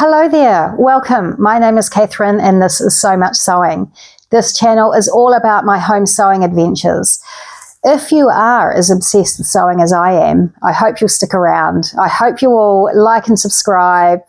Hello there, welcome. My name is Catherine and this is So Much Sewing. This channel is all about my home sewing adventures. If you are as obsessed with sewing as I am, I hope you'll stick around. I hope you will like and subscribe,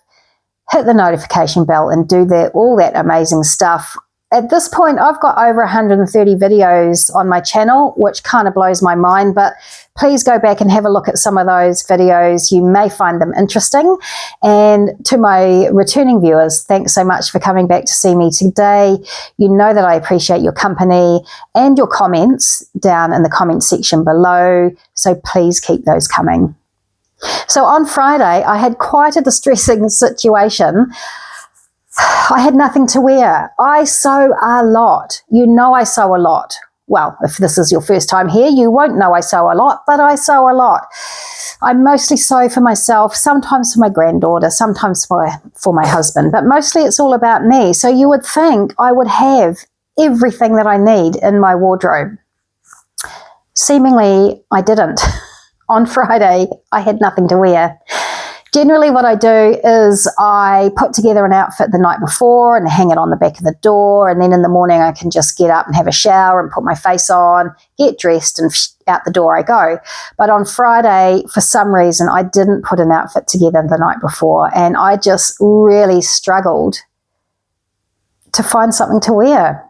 hit the notification bell and do all that amazing stuff. At this point, I've got over 130 videos on my channel, which kind of blows my mind, but please go back and have a look at some of those videos. You may find them interesting. And to my returning viewers, thanks so much for coming back to see me today. You know that I appreciate your company and your comments down in the comment section below, so please keep those coming. So on Friday, I had quite a distressing situation. I had nothing to wear. I sew a lot. You know I sew a lot. Well, if this is your first time here, you won't know I sew a lot, but I sew a lot. I mostly sew for myself, sometimes for my granddaughter, sometimes for my husband, but mostly it's all about me. So you would think I would have everything that I need in my wardrobe. Seemingly, I didn't. On Friday, I had nothing to wear. Generally what I do is I put together an outfit the night before and hang it on the back of the door, and then in the morning I can just get up and have a shower and put my face on, get dressed and out the door I go. But on Friday, for some reason, I didn't put an outfit together the night before and I just really struggled to find something to wear.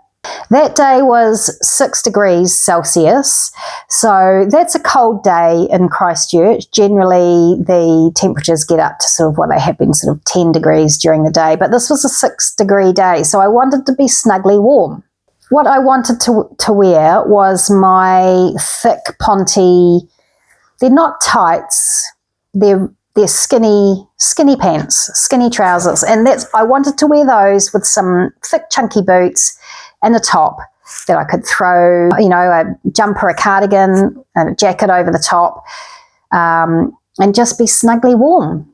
That day was 6 degrees Celsius, so that's a cold day in Christchurch. Generally, the temperatures get up to sort of what they have been, sort of 10 degrees during the day, but this was a 6-degree day, so I wanted to be snugly warm. What I wanted to wear was my thick ponte. They're not tights, they're skinny pants, skinny trousers, and I wanted to wear those with some thick chunky boots and a top that I could throw, a jumper, a cardigan, and a jacket over the top, and just be snugly warm.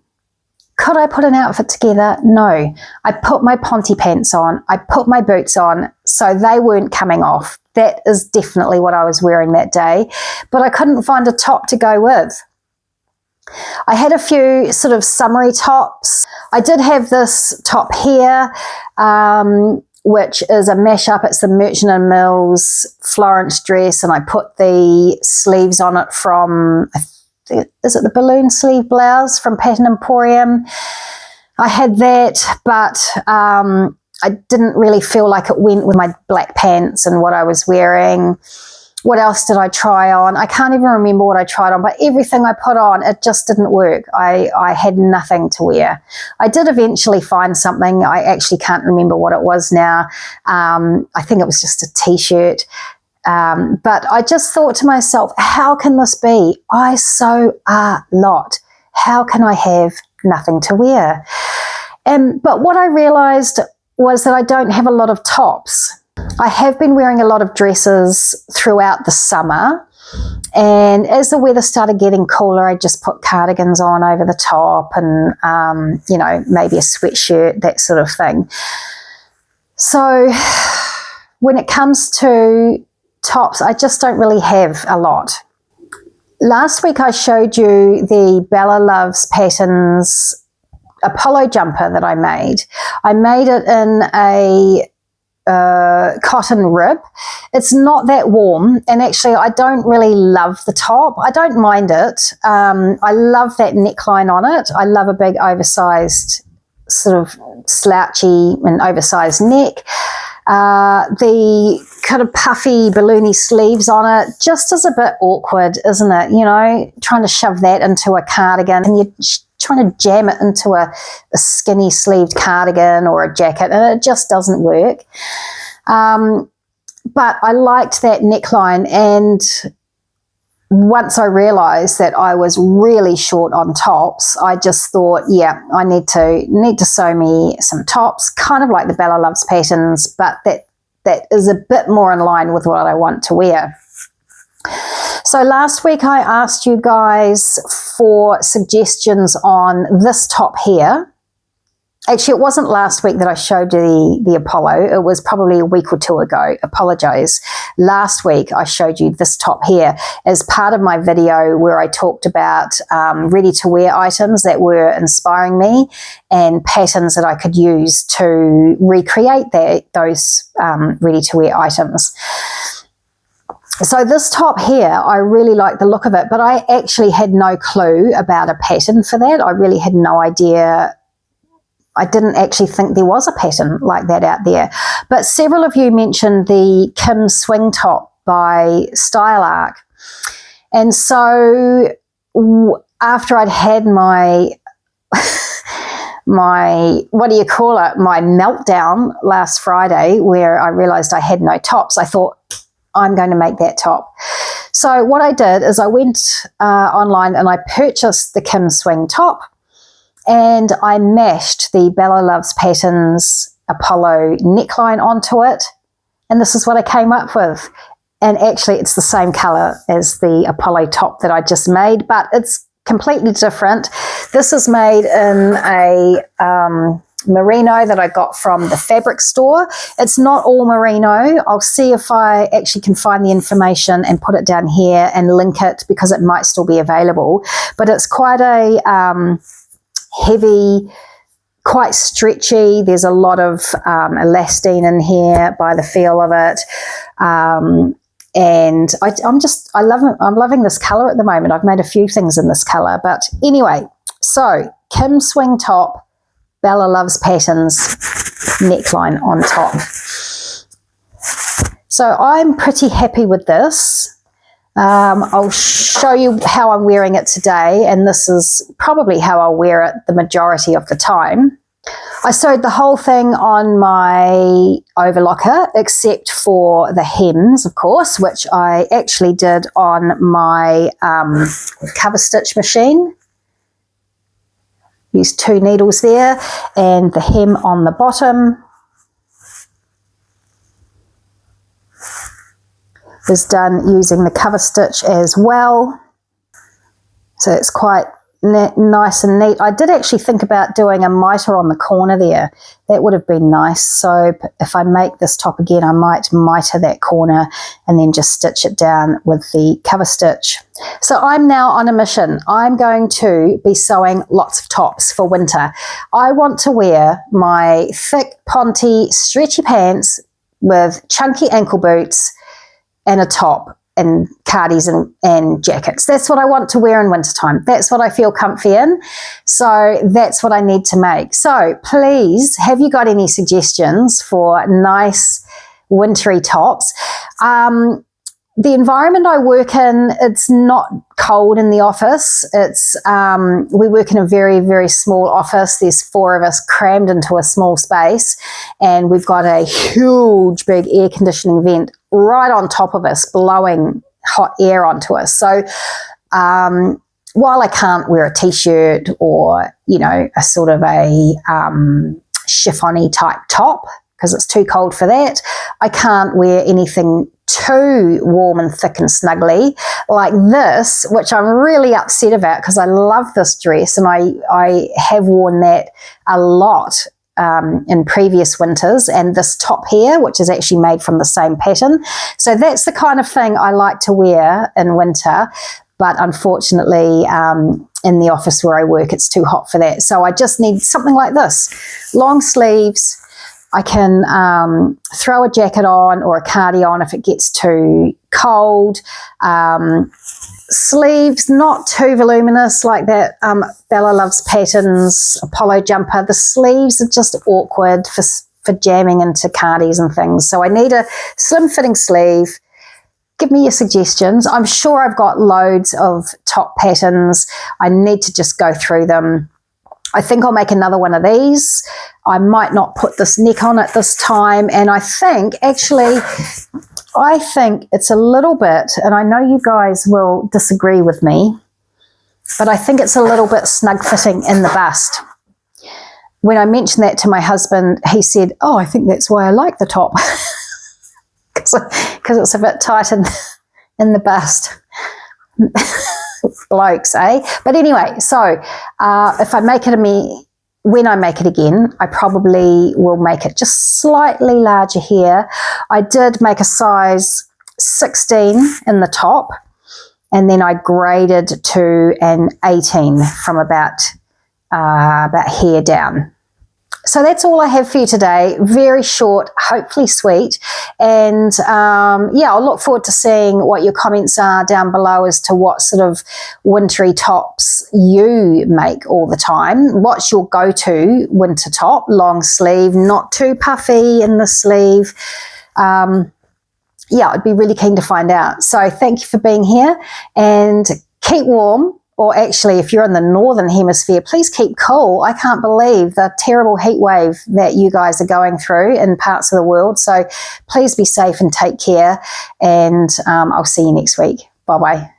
Could I put an outfit together? No. I put my ponte pants on, I put my boots on, so they weren't coming off. That is definitely what I was wearing that day, but I couldn't find a top to go with. I had a few sort of summery tops. I did have this top here, which is a mashup. It's the Merchant & Mills Florence dress, and I put the sleeves on it from, is it the balloon sleeve blouse from Emporium? I had that, but I didn't really feel like it went with my black pants and what I was wearing. What else did I try on? I can't even remember what I tried on, but everything I put on, it just didn't work. I had nothing to wear. I did eventually find something. I actually can't remember what it was now. I think it was just a t-shirt. But I just thought to myself, how can this be? I sew a lot. How can I have nothing to wear? But what I realized was that I don't have a lot of tops. I have been wearing a lot of dresses throughout the summer, and as the weather started getting cooler, I just put cardigans on over the top and, maybe a sweatshirt, that sort of thing. So when it comes to tops, I just don't really have a lot. Last week I showed you the Bella Loves Patterns Apollo jumper that I made. I made it in a cotton rib. It's not that warm, and actually I don't really love the top. I don't mind it. I love that neckline on it. I love a big oversized, sort of slouchy and oversized neck. The kind of puffy balloony sleeves on it just is a bit awkward, isn't it? Trying to shove that into a cardigan and you're trying to jam it into a skinny sleeved cardigan or a jacket, and it just doesn't work. But I liked that neckline, and once I realized that I was really short on tops, I just thought, yeah, I need to sew me some tops, kind of like the Bella Loves Patterns, but that is a bit more in line with what I want to wear. So last week I asked you guys for suggestions on this top here. Actually, it wasn't last week that I showed you the Apollo. It was probably a week or two ago. Apologise. Last week, I showed you this top here as part of my video where I talked about ready-to-wear items that were inspiring me and patterns that I could use to recreate those ready-to-wear items. So this top here, I really like the look of it, but I actually had no clue about a pattern for that. I really had no idea. I didn't actually think there was a pattern like that out there. But several of you mentioned the Kim swing top by Style Arc. And so after I'd had my what do you call it, my meltdown last Friday where I realized I had no tops, I thought, I'm going to make that top. So what I did is I went online and I purchased the Kim swing top, and I mashed the Bella Loves Patterns Apollo neckline onto it. And this is what I came up with. And actually it's the same color as the Apollo top that I just made, but it's completely different. This is made in a merino that I got from the fabric store. It's not all merino. I'll see if I actually can find the information and put it down here and link it because it might still be available. But it's quite a heavy, quite stretchy. There's a lot of elastine in here by the feel of it. And I'm loving this color at the moment. I've made a few things in this color, but anyway, so Kim swing top, Bella Loves Patterns neckline on top. So I'm pretty happy with this. I'll show you how I'm wearing it today, and this is probably how I'll wear it the majority of the time. I sewed the whole thing on my overlocker except for the hems, of course, which I actually did on my cover stitch machine. Used 2 needles there, and the hem on the bottom is done using the cover stitch as well. So it's quite nice and neat. I did actually think about doing a mitre on the corner there. That would have been nice. So if I make this top again, I might mitre that corner and then just stitch it down with the cover stitch. So I'm now on a mission. I'm going to be sewing lots of tops for winter. I want to wear my thick ponte stretchy pants with chunky ankle boots and a top and cardies and jackets. That's what I want to wear in wintertime. That's what I feel comfy in. So that's what I need to make. So please, have you got any suggestions for nice wintry tops? The environment I work in, it's not cold in the office. It's we work in a very, very small office. There's 4 of us crammed into a small space, and we've got a huge big air conditioning vent right on top of us, blowing hot air onto us. So while I can't wear a t-shirt or, you know, a sort of a chiffon-y type top, because it's too cold for that, I can't wear anything too warm and thick and snuggly like this, which I'm really upset about because I love this dress and I have worn that a lot in previous winters, and this top here, which is actually made from the same pattern. So that's the kind of thing I like to wear in winter, but unfortunately in the office where I work, it's too hot for that. So I just need something like this. Long sleeves. I can throw a jacket on or a cardi on if it gets too cold. Sleeves, not too voluminous like that Bella Loves Patterns Apollo jumper. The sleeves are just awkward for jamming into cardies and things. So I need a slim fitting sleeve. Give me your suggestions. I'm sure I've got loads of top patterns. I need to just go through them. I think I'll make another one of these. I might not put this neck on at this time. And I think it's a little bit, and I know you guys will disagree with me, but I think it's a little bit snug fitting in the bust. When I mentioned that to my husband, he said, oh, I think that's why I like the top. Because it's a bit tight in the bust. Blokes, eh? But anyway, so if I make it when I make it again, I probably will make it just slightly larger here. I did make a size 16 in the top, and then I graded to an 18 from about here down. So that's all I have for you today. Very short, hopefully sweet. And yeah, I'll look forward to seeing what your comments are down below as to what sort of wintry tops you make all the time. What's your go-to winter top? Long sleeve, not too puffy in the sleeve. Yeah, I'd be really keen to find out. So thank you for being here, and keep warm. Or actually, if you're in the northern hemisphere, please keep cool. I can't believe the terrible heat wave that you guys are going through in parts of the world. So please be safe and take care. And I'll see you next week. Bye-bye.